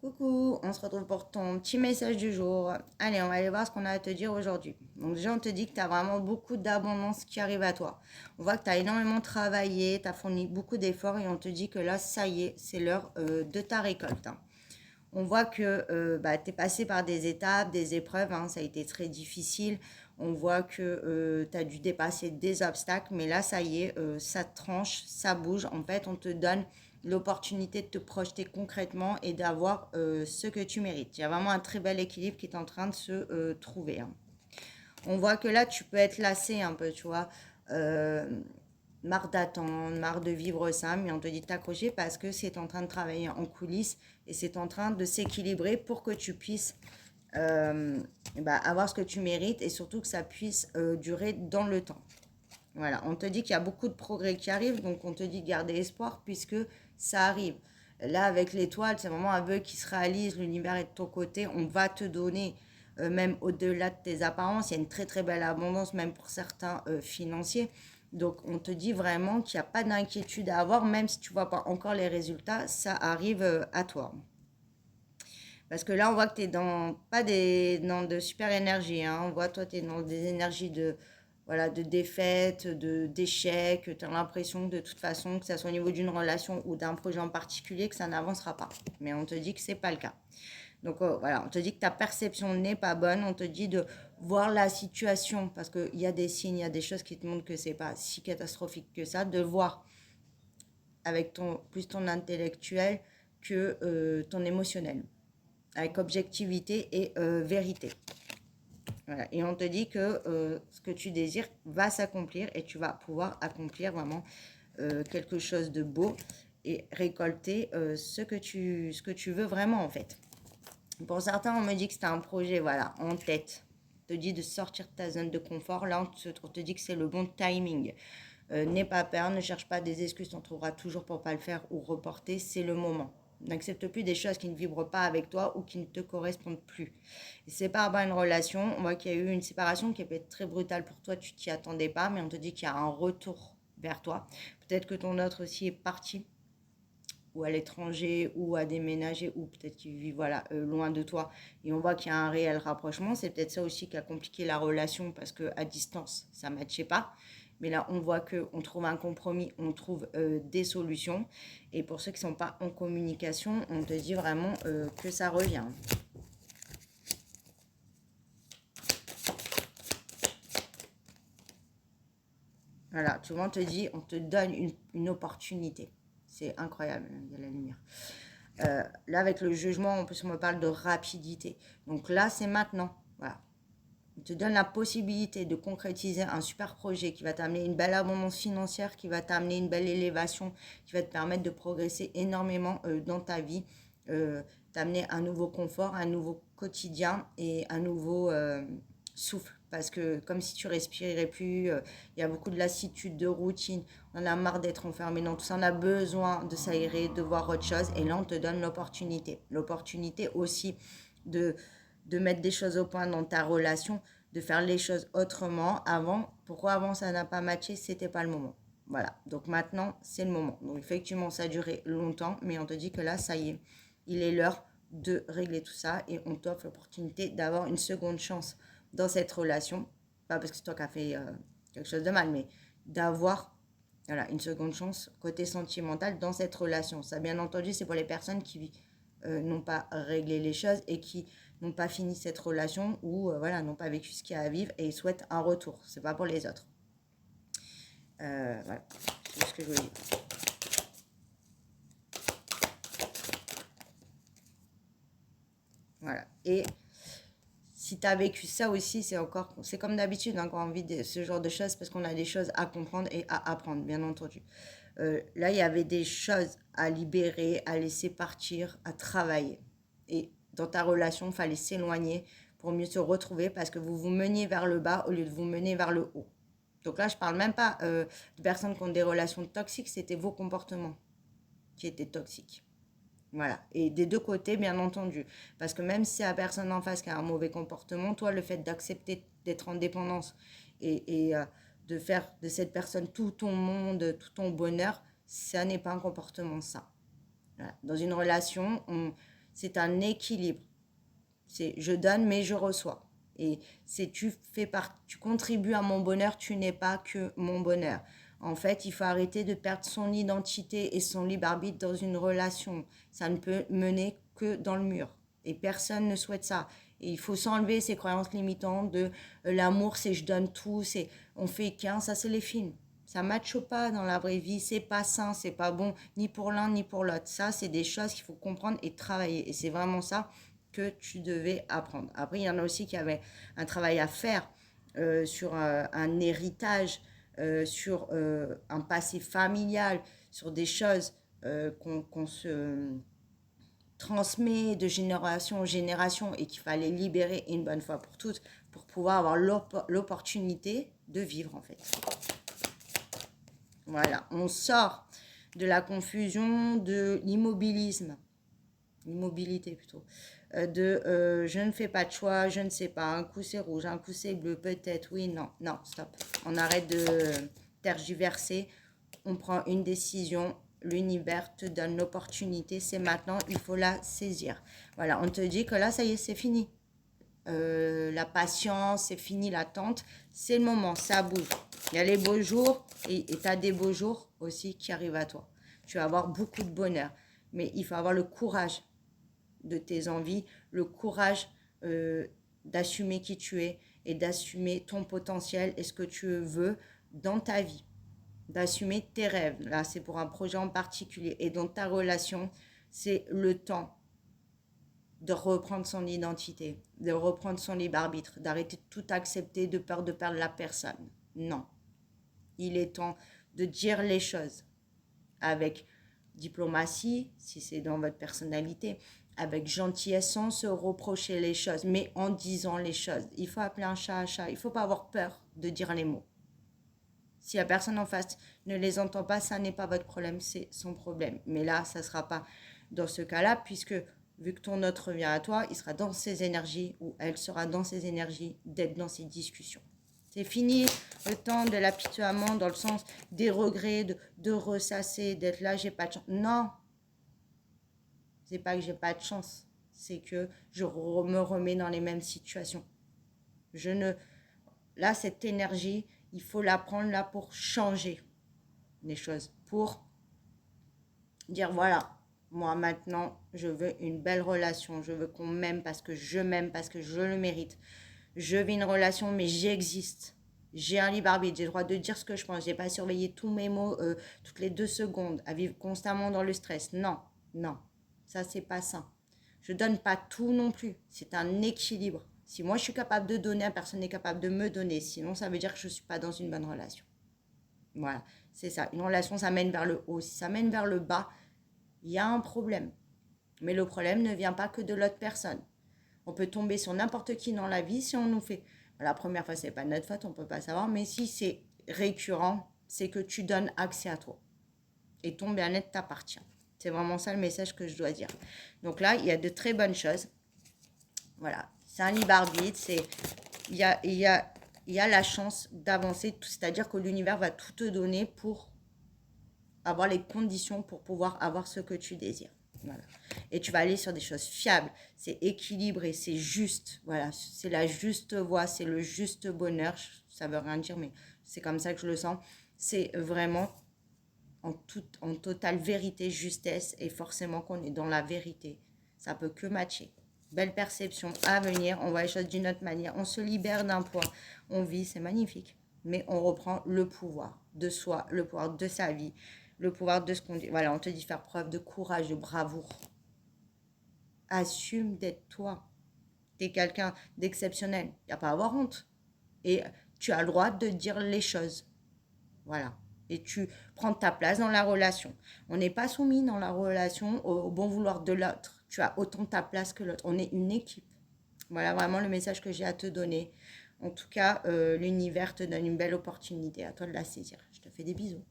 Coucou, on se retrouve pour ton petit message du jour. Allez, on va aller voir ce qu'on a à te dire aujourd'hui. Donc déjà, on te dit que tu as vraiment beaucoup d'abondance qui arrive à toi. On voit que tu as énormément travaillé, tu as fourni beaucoup d'efforts et on te dit que là, ça y est, c'est l'heure de ta récolte, hein. On voit que tu es passé par des étapes, des épreuves, hein, ça a été très difficile. On voit que tu as dû dépasser des obstacles, mais là, ça y est, ça tranche, ça bouge. En fait, on te donne l'opportunité de te projeter concrètement et d'avoir ce que tu mérites. Il y a vraiment un très bel équilibre qui est en train de se trouver, hein. On voit que là, tu peux être lassé un peu, tu vois. Euh, Marre d'attendre, marre de vivre ça, mais on te dit de t'accrocher parce que c'est en train de travailler en coulisses et c'est en train de s'équilibrer pour que tu puisses avoir ce que tu mérites et surtout que ça puisse durer dans le temps. Voilà, on te dit qu'il y a beaucoup de progrès qui arrivent, donc on te dit de garder espoir puisque ça arrive. Là, avec l'étoile, c'est vraiment un vœu qui se réalise, l'univers est de ton côté, on va te donner, même au-delà de tes apparences, il y a une très très belle abondance, même pour certains financiers. Donc, on te dit vraiment qu'il n'y a pas d'inquiétude à avoir, même si tu ne vois pas encore les résultats, ça arrive à toi. Parce que là, on voit que tu es dans de super énergie, hein. On voit, toi, tu es dans des énergies voilà, de défaite, d'échec. Tu as l'impression, de toute façon, que ce soit au niveau d'une relation ou d'un projet en particulier, que ça n'avancera pas. Mais on te dit que ce n'est pas le cas. Donc voilà, on te dit que ta perception n'est pas bonne. On te dit de voir la situation, parce qu'il y a des signes, il y a des choses qui te montrent que c'est pas si catastrophique que ça, de voir avec plus ton intellectuel que ton émotionnel, avec objectivité et vérité. Voilà. Et on te dit que ce que tu désires va s'accomplir et tu vas pouvoir accomplir vraiment quelque chose de beau et récolter ce que tu veux vraiment en fait. Pour certains, on me dit que c'est un projet voilà, en tête. On te dit de sortir de ta zone de confort. Là, on te dit que c'est le bon timing. N'aie pas peur, ne cherche pas des excuses, on trouvera toujours pour pas le faire ou reporter, c'est le moment. N'accepte plus des choses qui ne vibrent pas avec toi ou qui ne te correspondent plus. Et c'est par rapport à une relation, on voit qu'il y a eu une séparation qui peut être très brutale pour toi, tu t'y attendais pas, mais on te dit qu'il y a un retour vers toi. Peut-être que ton autre aussi est parti ou à l'étranger ou à déménager ou peut-être qu'il vit voilà, loin de toi et on voit qu'il y a un réel rapprochement. C'est peut-être ça aussi qui a compliqué la relation parce qu'à distance, ça ne matchait pas. Mais là, on voit qu'on trouve un compromis, on trouve des solutions. Et pour ceux qui ne sont pas en communication, on te dit vraiment que ça revient. Voilà, tu vois, on te dit, on te donne une opportunité. C'est incroyable, il y a la lumière. Là, avec le jugement, en plus, on me parle de rapidité. Donc là, c'est maintenant. Voilà. On te donne la possibilité de concrétiser un super projet qui va t'amener une belle abondance financière, qui va t'amener une belle élévation, qui va te permettre de progresser énormément dans ta vie, t'amener un nouveau confort, un nouveau quotidien et un nouveau souffle. Parce que comme si tu respirais plus, il y a beaucoup de lassitude, de routine, on en a marre d'être enfermé dans tout ça, on a besoin de s'aérer, de voir autre chose. Et là, on te donne l'opportunité. L'opportunité aussi de mettre des choses au point dans ta relation, de faire les choses autrement. Pourquoi avant ça n'a pas matché, c'était pas le moment. Voilà, donc maintenant, c'est le moment. Donc effectivement, ça a duré longtemps, mais on te dit que là, ça y est, il est l'heure de régler tout ça et on t'offre l'opportunité d'avoir une seconde chance dans cette relation. Pas parce que c'est toi qui as fait quelque chose de mal, mais d'avoir voilà, une seconde chance côté sentimental dans cette relation. Ça, bien entendu, c'est pour les personnes qui n'ont pas réglé les choses et qui n'ont pas fini cette relation ou voilà, n'ont pas vécu ce qu'il y a à vivre et souhaitent un retour. C'est pas pour les autres. Voilà, c'est ce que je voulais dire. Voilà. Et si tu as vécu ça aussi, c'est comme d'habitude hein, quand on vit ce genre de choses parce qu'on a des choses à comprendre et à apprendre, bien entendu. Là, il y avait des choses à libérer, à laisser partir, à travailler. Et dans ta relation, il fallait s'éloigner pour mieux se retrouver parce que vous vous meniez vers le bas au lieu de vous mener vers le haut. Donc là, je ne parle même pas de personnes qui ont des relations toxiques, c'était vos comportements qui étaient toxiques. Voilà. Et des deux côtés, bien entendu. Parce que même si c'est la personne en face qui a un mauvais comportement, toi, le fait d'accepter d'être en dépendance et de faire de cette personne tout ton monde, tout ton bonheur, ça n'est pas un comportement sain. Voilà. Dans une relation, C'est un équilibre. C'est je donne, mais je reçois. Et c'est tu contribues à mon bonheur, tu n'es pas que mon bonheur. En fait, il faut arrêter de perdre son identité et son libre arbitre dans une relation. Ça ne peut mener que dans le mur. Et personne ne souhaite ça. Et il faut s'enlever ces croyances limitantes de l'amour, c'est je donne tout, c'est on fait qu'un, ça c'est les films. Ça ne matche pas dans la vraie vie, c'est pas sain, c'est pas bon, ni pour l'un ni pour l'autre. Ça, c'est des choses qu'il faut comprendre et travailler. Et c'est vraiment ça que tu devais apprendre. Après, il y en a aussi qui avaient un travail à faire sur un héritage, sur un passé familial, sur des choses qu'on se transmet de génération en génération et qu'il fallait libérer une bonne fois pour toutes pour pouvoir avoir l'opportunité de vivre en fait. Voilà, on sort de la confusion de l'immobilité plutôt, je ne fais pas de choix, je ne sais pas, un coup c'est rouge, un coup c'est bleu, peut-être, oui, non, non, stop. On arrête de tergiverser, on prend une décision, l'univers te donne l'opportunité, c'est maintenant, il faut la saisir. Voilà, on te dit que là, ça y est, c'est fini. La patience, c'est fini l'attente, c'est le moment, ça bouge. Il y a les beaux jours et tu as des beaux jours aussi qui arrivent à toi. Tu vas avoir beaucoup de bonheur, mais il faut avoir le courage de tes envies, le courage d'assumer qui tu es et d'assumer ton potentiel et ce que tu veux dans ta vie, d'assumer tes rêves. Là, c'est pour un projet en particulier. Et dans ta relation, c'est le temps de reprendre son identité, de reprendre son libre arbitre, d'arrêter de tout accepter de peur de perdre la personne. Non. Il est temps de dire les choses avec diplomatie, si c'est dans votre personnalité, avec gentillesse, sans se reprocher les choses, mais en disant les choses. Il faut appeler un chat. Il ne faut pas avoir peur de dire les mots. Si la personne en face ne les entend pas, ça n'est pas votre problème, c'est son problème. Mais là, ça ne sera pas dans ce cas-là, puisque vu que ton autre revient à toi, il sera dans ses énergies, ou elle sera dans ses énergies d'être dans ces discussions. C'est fini le temps de l'apitoiement dans le sens des regrets, de ressasser, d'être là, j'ai pas de chance. Non, c'est pas que j'ai pas de chance, c'est que je me remets dans les mêmes situations. Là, cette énergie, il faut la prendre là pour changer les choses, pour dire voilà, moi maintenant, je veux une belle relation, je veux qu'on m'aime, parce que je le mérite. Je vis une relation, mais j'existe. J'ai un libre arbitre, j'ai le droit de dire ce que je pense. J'ai pas surveillé tous mes mots toutes les 2 secondes, à vivre constamment dans le stress. Non, non, ça c'est pas ça. Je donne pas tout non plus. C'est un équilibre. Si moi je suis capable de donner, personne n'est capable de me donner. Sinon, ça veut dire que je suis pas dans une bonne relation. Voilà, c'est ça. Une relation, ça mène vers le haut. Si ça mène vers le bas, il y a un problème. Mais le problème ne vient pas que de l'autre personne. On peut tomber sur n'importe qui dans la vie si on nous fait. La première fois, c'est pas notre faute, on peut pas savoir. Mais si c'est récurrent, c'est que tu donnes accès à toi. Et ton bien-être t'appartient. C'est vraiment ça le message que je dois dire. Donc là, il y a de très bonnes choses. Voilà. C'est un libre arbitre. Il y a la chance d'avancer. C'est-à-dire que l'univers va tout te donner pour avoir les conditions pour pouvoir avoir ce que tu désires. Voilà. Et tu vas aller sur des choses fiables, c'est équilibré, c'est juste, voilà, c'est la juste voie, c'est le juste bonheur, ça veut rien dire, mais c'est comme ça que je le sens, c'est vraiment en totale vérité, justesse, et forcément qu'on est dans la vérité, ça peut que matcher. Belle perception à venir, on voit les choses d'une autre manière, on se libère d'un poids, on vit, c'est magnifique, mais on reprend le pouvoir de soi, le pouvoir de sa vie, le pouvoir de ce qu'on dit. Voilà, on te dit faire preuve de courage, de bravoure. Assume d'être toi. Tu es quelqu'un d'exceptionnel. Il n'y a pas à avoir honte. Et tu as le droit de dire les choses. Voilà. Et tu prends ta place dans la relation. On n'est pas soumis dans la relation au bon vouloir de l'autre. Tu as autant ta place que l'autre. On est une équipe. Voilà vraiment le message que j'ai à te donner. En tout cas, l'univers te donne une belle opportunité. À toi de la saisir. Je te fais des bisous.